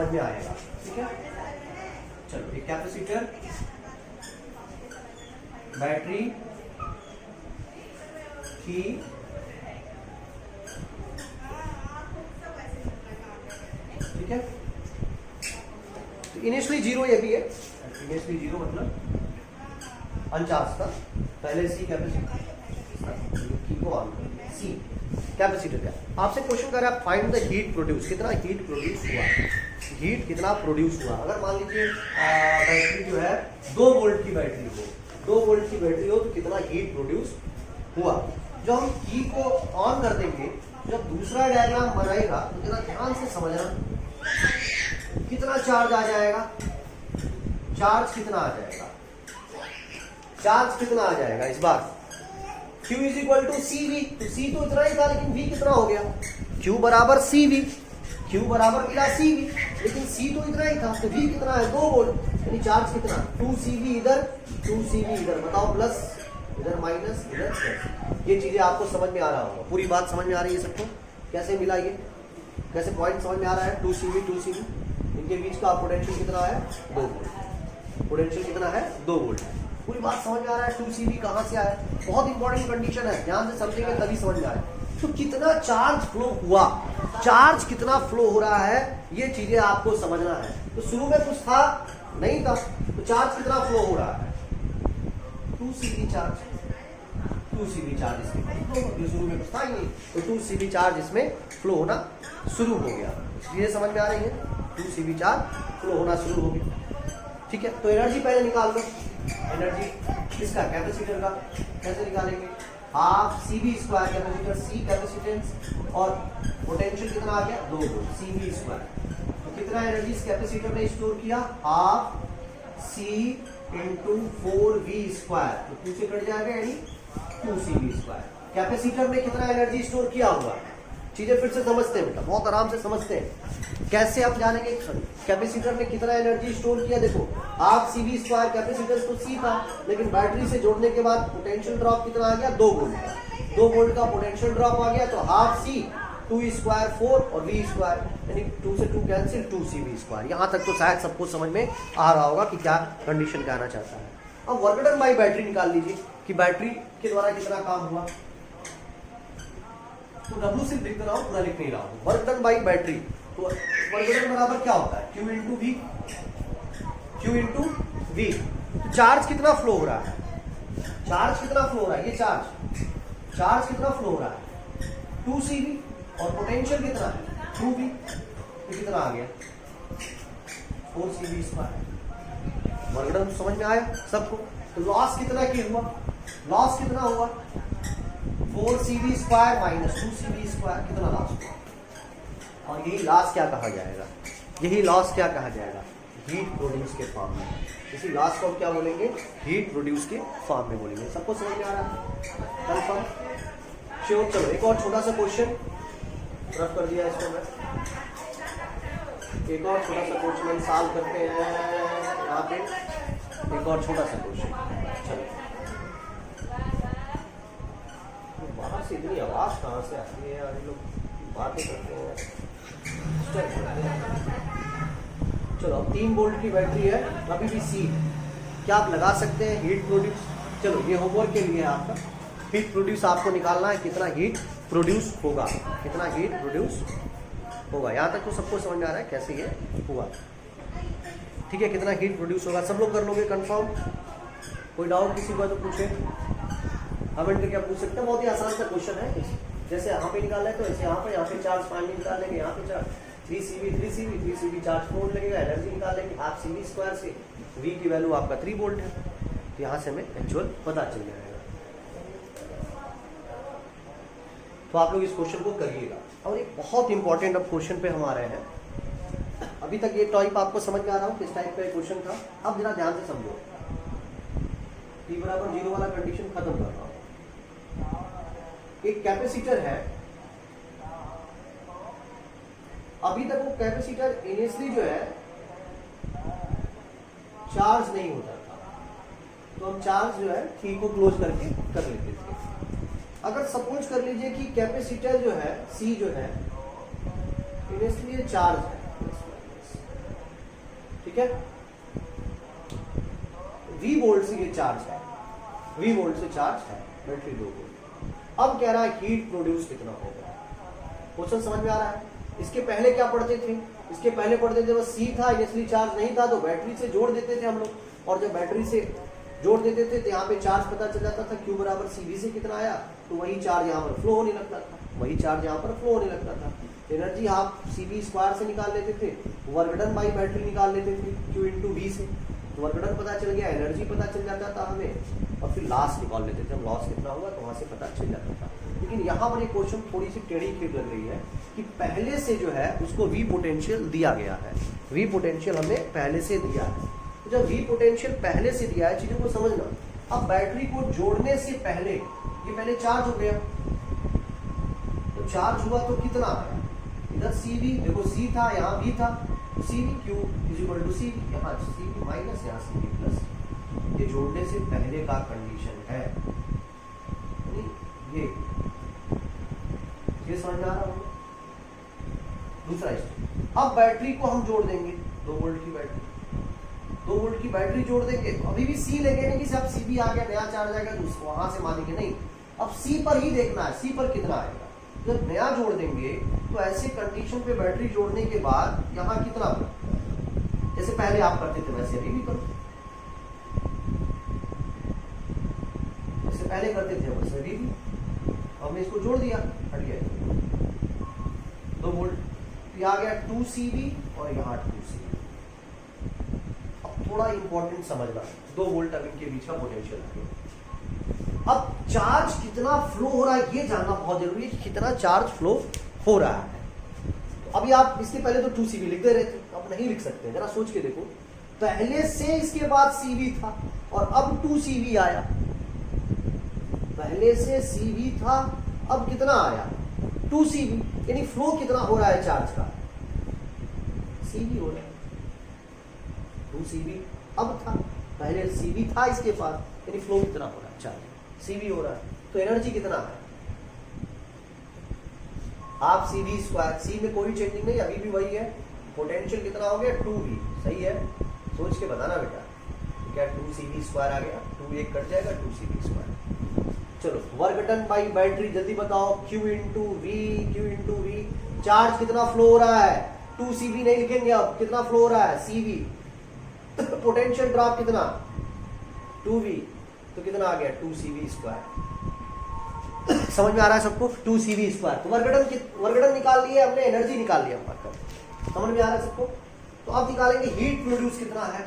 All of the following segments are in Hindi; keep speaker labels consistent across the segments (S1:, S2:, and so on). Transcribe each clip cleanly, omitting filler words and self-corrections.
S1: समझ में आएगा। ठीक है, चलो एक कैपेसिटर, बैटरी की ठीक है, तो इनिशियली जीरो ये भी है, इनिशियली जीरो मतलब अनचार्ज था, पहले सी कैपेसिटर को ऑन कर सी कैपेसिटर का। आपसे क्वेश्चन कर रहा है फाइंड द हीट प्रोड्यूस, कितना हीट प्रोड्यूस हुआ, हीट कितना प्रोड्यूस हुआ। अगर मान लीजिए बैटरी जो है 2 वोल्ट की बैटरी हो, 2 वोल्ट की बैटरी हो, तो कितना हीट प्रोड्यूस हुआ। जब हम की को ऑन कर देंगे, जब दूसरा डायग्राम बनाएगा तो जरा ध्यान से समझना, कितना चार्ज आ जाएगा, चार्ज कितना आ जाएगा, चार्ज कितना आ जाएगा इस बार। Q is equal to C V, तो C तो इतना ही था लेकिन V कितना हो गया, Q बराबर सी वी, Q बराबर मिला सी वी, लेकिन C तो इतना ही था, तो V कितना है 2 वोल्ट, यानी चार्ज कितना 2 CV इधर 2 CV इधर, बताओ प्लस इधर माइनस इधर प्लस। ये चीजें आपको समझ में आ रहा होगा, पूरी बात समझ में आ रही है सबको, कैसे मिला ये, कैसे पॉइंट समझ में आ रहा है। 2 CV इनके बीच का पोटेंशियल कितना है 2 वोल्ट, पोटेंशियल कितना है 2 वोल्ट। पूरी बात समझ में आ रहा है। 2 CV कहाँ से आया, बहुत इंपॉर्टेंट कंडीशन है, ध्यान से समझेंगे तभी समझ में आए। तो कितना चार्ज फ्लो हुआ, चार्ज कितना फ्लो हो रहा है, ये चीजें आपको समझना है। तो शुरू में कुछ था नहीं था, तो चार्ज कितना फ्लो हो रहा है 2 CV चार्ज, 2 CV चार्ज इसमें शुरू में कुछ था ही नहीं, तो 2 CV चार्ज इसमें फ्लो होना शुरू हो गया। चीजें समझ में आ रही है, 2 CV चार्ज फ्लो होना शुरू हो गया। ठीक है, तो एनर्जी पहले निकाल लो, एनर्जी किसका, कैपेसिटर का। कैसे निकालेंगे, half CV square capacitor, C capacitance, और पोटेंशियल कितना आ गया 2 वोल्ट CV स्क्वायर। तो कितना एनर्जी इस कैपेसिटर ने स्टोर किया, half C into 4V square, तो 2 से कट जाएगा यानी 2 CV स्क्वायर। कैपेसिटर में कितना एनर्जी स्टोर किया हुआ, चीजें फिर से समझते हैं बेटा, बहुत आराम से समझते हैं। कैसे आप जानेंगे, कैपेसिटर में कितना एनर्जी स्टोर किया, देखो हाफ CV स्क्वायर, कैपेसिटर तो C था, लेकिन बैटरी से जोड़ने के बाद पोटेंशियल ड्रॉप कितना आ गया 2 वोल्ट का, 2 वोल्ट का पोटेंशियल ड्रॉप आ गया, तो हाफ C 2 स्क्वायर 4 और V स्क्वायर, यानी 2 से 2 कैंसिल 2 CV स्क्वायर। यहाँ तक तो शायद सबको समझ में आ रहा होगा कि क्या कंडीशन कहना चाहता है। अब वर्क डन बाय बैटरी निकाल लीजिए कि बैटरी के द्वारा कितना काम हुआ, तो W सिर्फ लिख रहा हूँ, पूरा लिख नहीं रहा हूँ। वर्क डन बाई बैटरी, तो वर्क डन बराबर क्या होता है Q into V, Q into V। Charge कितना फ्लो हो रहा है, चार्ज कितना फ्लो हो रहा है, ये चार्ज कितना फ्लो हो रहा है 2 CV, और पोटेंशियल कितना है 2V, तो कितना आ गया 4 CV स्क्वायर। वर्क डन समझ में आया सबको। तो लॉस कितना की हुआ, लॉस कितना हुआ 4 CV square minus 2 CV square, कितना लॉस हुआ। और यही लॉस क्या कहा जाएगा, यही लॉस क्या कहा जाएगा, हीट प्रोड्यूस के फॉर्म में। इसी लॉस को क्या बोलेंगे, हीट प्रोड्यूस के फॉर्म में बोलेंगे। सबको समझ में आ रहा है, कंफर्म श्योर। चलो एक और छोटा सा क्वेश्चन रफ कर दिया इसको मैं, एक और छोटा सा क्वेश्चन सॉल्व करते हैं यहाँ पे, एक और छोटा सा क्वेश्चन। चलो बाहर से इतनी आवाज कहाँ से आती है यार, लोग बातें करते हैं। चलो अब 3 वोल्ट की बैटरी है, अभी भी C, क्या आप लगा सकते हैं हीट प्रोड्यूस। चलो ये होमवर्क के लिए है आपका, हीट प्रोड्यूस आपको निकालना है, कितना हीट प्रोड्यूस होगा, कितना हीट प्रोड्यूस होगा। यहाँ तक तो सबको समझ में आ रहा है कैसे ये हुआ। ठीक है, कितना हीट प्रोड्यूस होगा सब लोग कर लोगे कंफर्म। कोई डाउट किसी को तो पूछे, कमेंट करके आप पूछ सकते हैं। बहुत ही आसान सा क्वेश्चन है, जैसे यहाँ पे निकालना है तो ऐसे यहाँ पे चार्ज 5 निकाल लेंगे, यहाँ पे चार्ज 3 CV चार्ज 4 लगेगा, एनर्जी निकाल लेंगे हाफ CV स्क्वायर से, V की वैल्यू आपका 3 वोल्ट है, तो यहाँ से हमें एक्चुअल पता चल जाएगा। तो आप लोग इस क्वेश्चन को करिएगा। और एक बहुत इंपॉर्टेंट अब क्वेश्चन पे हम आ रहे हैं। अभी तक ये टाइप आपको समझ में आ रहा हूँ किस टाइप का क्वेश्चन था, अब जरा ध्यान से समझो। T बराबर 0 वाला कंडीशन खत्म कर रहा हूँ। एक कैपेसिटर है, अभी तक वो कैपेसिटर इनिशियली जो है चार्ज नहीं होता था, तो हम चार्ज जो है T को क्लोज करके कर लेते थे। अगर सपोज कर लीजिए कि कैपेसिटर जो है C जो है इनिशियली चार्ज है, ठीक है। V वोल्ट से ये चार्ज है, V वोल्ट से चार्ज है बैटरी 2 वोल्ट। अब कह रहा है हीट प्रोड्यूस कितना होगा। क्वेश्चन समझ में आ रहा है। इसके पहले क्या पढ़ते थे, इसके पहले पढ़ते थे बस C था, इनिशियली चार्ज नहीं था तो बैटरी से जोड़ देते थे हम लोग, और जब बैटरी से जोड़ देते थे तो यहाँ पे चार्ज पता चल जाता था Q बराबर CV से कितना आया, तो वही चार्ज यहाँ पर फ्लो होने लगता था, वही चार्ज यहाँ पर फ्लो होने लगता था। एनर्जी आप CV स्क्वायर से निकाल लेते थे, वर्क डन बाई बैटरी निकाल लेते थे Q इंटू V से, तो वर्क डन पता चल गया, एनर्जी पता चल जाता था हमें, और फिर लॉस निकाल लेते थे हम, लॉस कितना हुआ तो वहां से पता चल जाता था। लेकिन यहाँ पर एक क्वेश्चन थोड़ी सी टेढ़ी खीर लग रही है कि पहले से जो है उसको V पोटेंशियल दिया गया है, V पोटेंशियल हमें पहले से दिया है। तो जब V पोटेंशियल पहले से दिया है, चीजों को समझना। अब बैटरी को जोड़ने से पहले ये पहले चार्ज हो गया, तो चार्ज हुआ तो कितना आया, इधर CV देखो C था, यहाँ V था, CV Q is equal to CV, यहाँ CV माइनस यहाँ CV प्लस, ये जोड़ने से पहले का कंडीशन है। ये समझ में आ रहा होगा। दूसरा स्टेप, अब बैटरी को हम जोड़ देंगे, 2 वोल्ट की बैटरी, 2 वोल्ट की बैटरी जोड़ देंगे, तो अभी भी C लेंगे नहीं कि सब CV आ गया नया चार्ज आएगा तो उसको वहां से मानेंगे नहीं, अब C पर ही देखना है, C पर कितना आएगा। जब नया जोड़ देंगे तो ऐसे कंडीशन पे बैटरी जोड़ने के बाद यहाँ कितना, जैसे पहले आप करते थे वैसे अभी भी करो, जैसे पहले करते थे वैसे अभी भी, हमने इसको जोड़ दिया, हट गया 2 वोल्ट, तो आ गया 2 CV और यहाँ 2 CV। अब थोड़ा इंपॉर्टेंट समझना, 2 वोल्ट अब इनके बीच का पोटेंशियल है। अब चार्ज कितना फ्लो हो रहा है ये जानना बहुत जरूरी है कि कितना चार्ज फ्लो हो रहा है। तो अभी आप इसके पहले तो 2 CV लिख दे रहे थे, अब नहीं लिख सकते, जरा सोच के देखो, पहले से इसके बाद CV था और अब 2 CV आया, पहले से CV था अब कितना आया 2 CV, यानी फ्लो कितना हो रहा है चार्ज का, CV हो रहा है 2 CV, अब था पहले CV था इसके पास, यानी फ्लो कितना हो रहा है चार्ज CV हो रहा है, तो एनर्जी कितना है, आप CV स्क्वायर, C में कोई चेंजिंग नहीं, अभी भी वही है, पोटेंशियल कितना हो गया 2V, सही है, सोच के बताना बेटा, क्या 2 CV स्क्वायर आ गया, 2 एक कट जाएगा 2 CV स्क्वायर। चलो वर्क डन बाई बैटरी जल्दी बताओ, Q इंटू V, चार्ज कितना फ्लो हो रहा है, 2 CV नहीं लिखेंगे अब, कितना फ्लो हो रहा है CV, पोटेंशियल ड्रॉप कितना 2V, तो कितना आ गया 2 CV स्क्वायर। समझ में आ रहा है सबको, 2 CV स्क्वायर, तो वर्क डन निकाल लिए हमने, एनर्जी निकाल लिया हमने, समझ में आ रहा है सबको। तो अब निकालेंगे हीट प्रोड्यूस कितना है,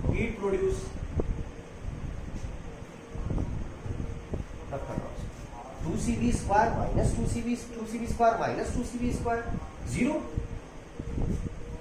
S1: heat produce 2 CV square minus 2 CV square minus 2 CV square 0।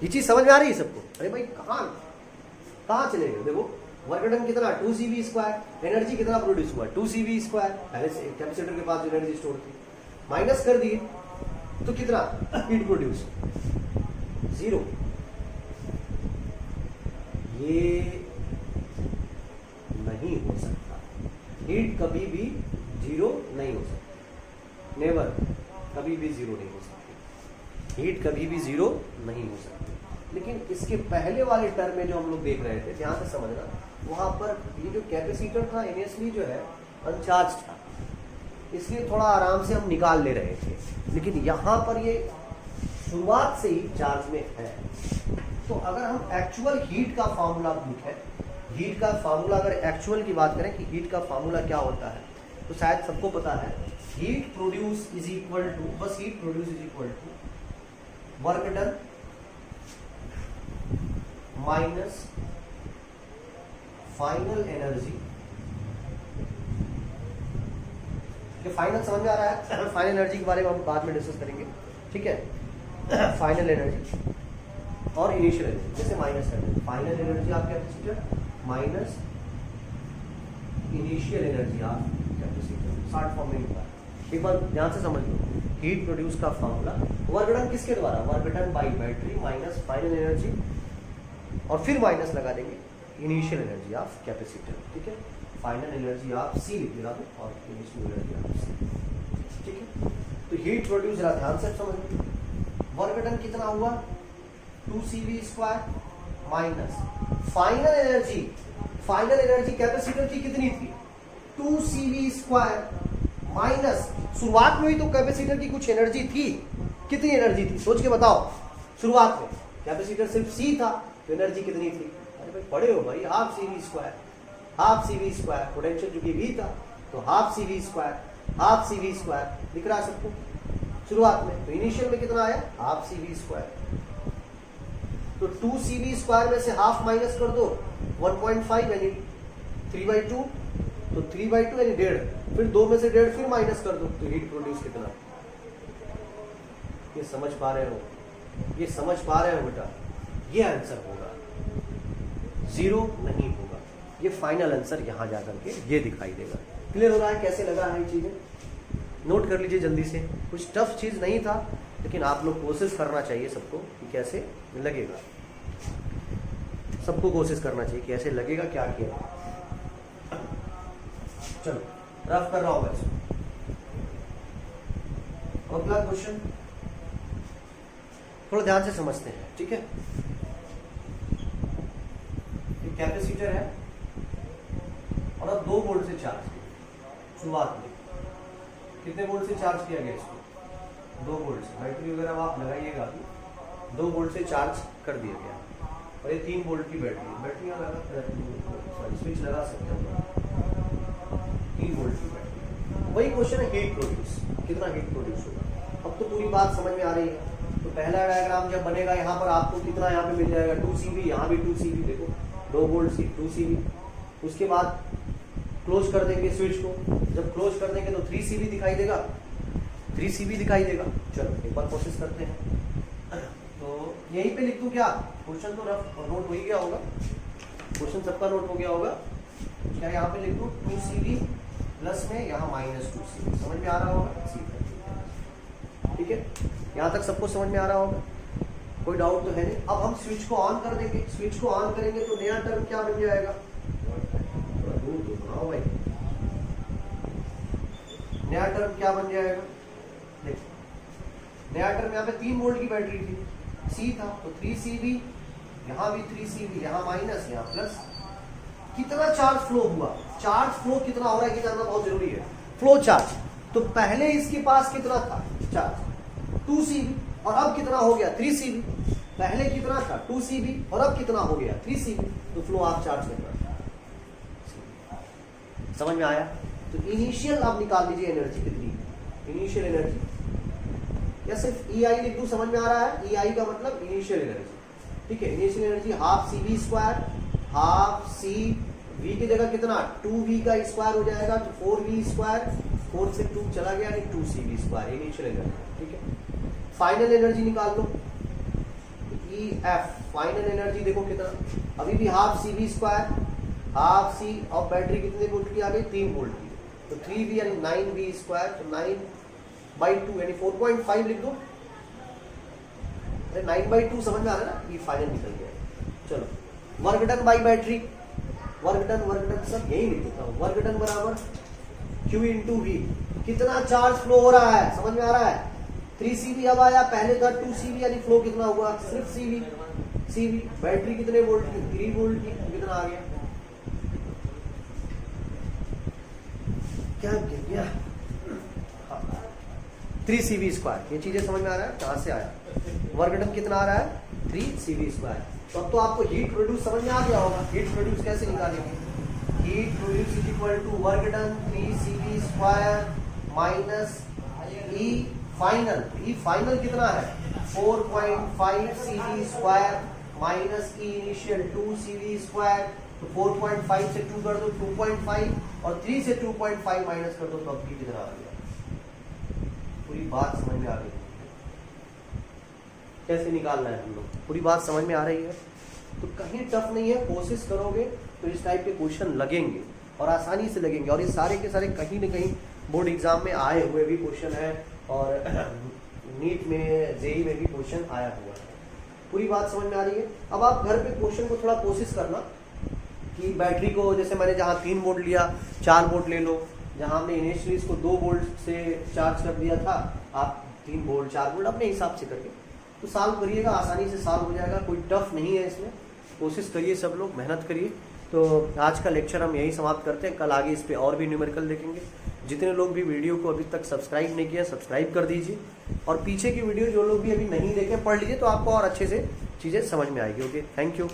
S1: ये चीज समझ में आ रही है सबको। अरे भाई कहाँ चले गए, देखो वर्क डन कितना 2 CV स्क्वायर, एनर्जी कितना प्रोड्यूस हुआ 2 CV स्क्वायर, पहले से कैपेसिटर के पास जो एनर्जी स्टोर थी माइनस कर दिए, तो कितना हीट प्रोड्यूस 0। ये नहीं हो सकता, हीट कभी भी 0 नहीं हो सकती, नेवर, कभी भी 0 नहीं हो सकती, हीट कभी भी 0 नहीं हो सकती। लेकिन इसके पहले वाले टर्म में जो हम लोग देख रहे थे, ध्यान से समझना, वहां पर ये जो कैपेसिटर था इनिशियली जो है अनचार्ज था, इसलिए थोड़ा आराम से हम निकाल ले रहे थे, लेकिन यहाँ पर ये शुरुआत से ही चार्ज में है। तो अगर हम एक्चुअल हीट का फार्मूला लिखें, हीट का फार्मूला अगर एक्चुअल की बात करें कि हीट का फार्मूला क्या होता है, तो शायद सबको पता है, heat produce is equal to, बस heat produce is equal to work done minus final energy. Final समझ में आ रहा है, फाइनल एनर्जी के बारे में हम बाद में डिस्कस करेंगे, ठीक है। फाइनल एनर्जी और इनिशियल एनर्जी, जैसे माइनस एनर्जी, फाइनल एनर्जी आप कैपेसिटर माइनस इनिशियल एनर्जी आप कैपेसिटर, शॉर्ट फॉर्म में होता है। एक बार ध्यान से समझ लो, हीट प्रोड्यूस का फॉर्मूला वर्क डन किसके द्वारा, work done by battery minus final energy, और फिर माइनस लगा देंगे इनिशियल एनर्जी ऑफ कैपेसिटर, ठीक है। फाइनल एनर्जी ऑफ C लिख रहा हूँ और इनिशियल एनर्जी ऑफ C, ठीक है। तो हीट प्रोड्यूस जरा ध्यान से समझ लो, वर्क डन कितना हुआ 2 CV square minus final energy capacitor की कितनी थी 2CV² माइनस शुरुआत में ही तो कैपेसिटर की कुछ एनर्जी थी, कितनी एनर्जी थी सोच के बताओ। शुरुआत में कैपेसिटर सिर्फ C था तो एनर्जी कितनी थी, अरे भाई पढ़े हो भाई, हाफ CV², पोटेंशियल जो कि V था तो हाफ CV² दिख रहा है सबको शुरुआत में। तो इनिशियल में कितना आया हाफ CV², तो 2CV² में से हाफ माइनस कर दो 1.5 यानी 3/2, तो 3/2 यानी 1.5, फिर 2 में से 1.5 फिर माइनस कर दो तो हीट प्रोड्यूस कितना। ये समझ पा रहे हो बेटा, ये आंसर होगा, जीरो नहीं होगा, ये फाइनल आंसर यहां जाकर के ये दिखाई देगा। क्लियर हो रहा है कैसे लगा है ये चीजें, नोट कर लीजिए जल्दी से। कुछ टफ चीज नहीं था लेकिन आप लोग कोशिश करना चाहिए सबको कि कैसे लगेगा, सबको कोशिश करना चाहिए कि ऐसे लगेगा क्या किया। चलो रफ कर रहा हूं मैं। अगला क्वेश्चन थोड़ा ध्यान से समझते हैं, ठीक है। एक कैपेसिटर है और अब 2 वोल्ट से चार्ज किया। शुरुआत में कितने वोल्ट से चार्ज किया गया इसको, 2 वोल्ट से। बैटरी वगैरह आप लगाइएगा, 2 वोल्ट से चार्ज कर दिया गया और ये 3 वोल्ट की बैटरी स्विच लगा सकते हैं 3 वोल्ट की बैटरी। वही क्वेश्चन है हीट प्रोड्यूस, कितना हीट प्रोड्यूस होगा। अब तो पूरी बात समझ में आ रही है। तो पहला डायग्राम जब बनेगा यहाँ पर आपको कितना यहाँ पे मिल जाएगा 2CV, यहाँ भी 2CV, देखो 2 वोल्ट से 2CV। उसके बाद क्लोज कर देंगे स्विच को, जब क्लोज कर देंगे तो 3CV दिखाई देगा, 3CV दिखाई देगा। चलो एक बार कोशिश करते हैं। तो यहीं पे लिख दूं क्या, क्वेश्चन तो रफ नोट हो ही गया होगा, क्वेश्चन सबका नोट हो गया होगा। क्या यहाँ पे लिख दूं 2CV प्लस में यहाँ -2CV, समझ में आ रहा होगा, ठीक है। यहाँ तक सबको समझ में आ रहा होगा, कोई डाउट तो है नहीं। अब हम स्विच को ऑन कर देंगे, स्विच को ऑन करेंगे तो नया टर्म क्या बन जाएगा, भाई नया टर्म क्या बन जाएगा, देखो नया टर्म यहाँ पे 3 वोल्ट की बैटरी थी, C था तो 3CV, यहाँ भी 3CV, यहाँ माइनस यहाँ प्लस। कितना चार्ज फ्लो हुआ, चार्ज फ्लो कितना हो रहा है ये जानना बहुत जरूरी है। फ्लो चार्ज, तो पहले इसके पास कितना था चार्ज 2CV और अब कितना हो गया 3CV। पहले कितना था 2CV और अब कितना हो गया 3CV, तो फ्लो आप चार्ज करना। समझ में आया। तो इनिशियल आप निकाल लीजिए एनर्जी कितनी, इनिशियल एनर्जी या सिर्फ EI लिख दूं, समझ में आ रहा है। EI का मतलब इनिशियल एनर्जी, ठीक है। Initial energy half CV², half CV की जगह कितना 2V का स्क्वायर हो जाएगा तो 4V², 4 से 2 चला गया यानी 2CV² इनिशियल एनर्जी, ठीक है। फाइनल एनर्जी निकाल लो, EF फाइनल एनर्जी देखो कितना, अभी भी हाफ CV², हाफ C और बैटरी कितने वोल्ट की आ गई 3 वोल्ट की, तो 3V यानी 9V², तो 9/2 यानी 4.5 लिख दो। अरे 9/2 समझ में आ रहा है ना, ये फाइनल निकल गया। चलो work done by battery, work done सब यही लिख देता हूँ। वर्क डन बराबर Q × V, कितना चार्ज फ्लो हो रहा है समझ में आ रहा है। 3CV अब आया, पहले था 2CV यानी फ्लो कितना हुआ सिर्फ CV। बैटरी कितने वोल्ट की 3 वोल्ट की, कितना आ गया क्या 3CV²। ये चीजें समझ में आ रहा है कहां से आया, वर्क डन कितना आ रहा है 3CV²। तो अब तो आपको हीट प्रोड्यूस समझ में आ गया होगा। हीट प्रोड्यूस कैसे निकालेंगे, heat produce is equal to work done 3CV² minus E final. E final कितना है 4.5 CV² minus E initial 2CV², तो 4.5 से 2 कर दो 2.5 और 3 से 2.5 माइनस कर दो तो अब भी कितना आ गया। पूरी बात समझ में आ गई, कैसे निकालना है हम लोग, पूरी बात समझ में आ रही है। तो कहीं टफ नहीं है, कोशिश करोगे तो इस टाइप के क्वेश्चन लगेंगे और आसानी से लगेंगे। और ये सारे के सारे कहीं ना कहीं बोर्ड एग्जाम में आए हुए भी क्वेश्चन है और नीट में जेई में भी क्वेश्चन आया हुआ है। पूरी बात समझ में आ रही है। अब आप घर पे क्वेश्चन को थोड़ा कोशिश करना कि बैटरी को, जैसे मैंने जहाँ 3 वोल्ट लिया 4 वोल्ट ले लो, जहाँ हमने इनिशियली इसको 2 वोल्ट से चार्ज कर दिया था, आप 3 वोल्ट 4 वोल्ट अपने हिसाब से करके तो सॉल्व करिएगा, आसानी से सॉल्व हो जाएगा, कोई टफ नहीं है इसमें। कोशिश करिए, सब लोग मेहनत करिए। तो आज का लेक्चर हम यही समाप्त करते हैं, कल आगे इस पे और भी न्यूमेरिकल देखेंगे। जितने लोग भी वीडियो को अभी तक सब्सक्राइब नहीं किया सब्सक्राइब कर दीजिए, और पीछे की वीडियो जो लोग भी अभी नहीं देखे पढ़ लीजिए, तो आपको और अच्छे से चीज़ें समझ में आएगी। Okay, thank you.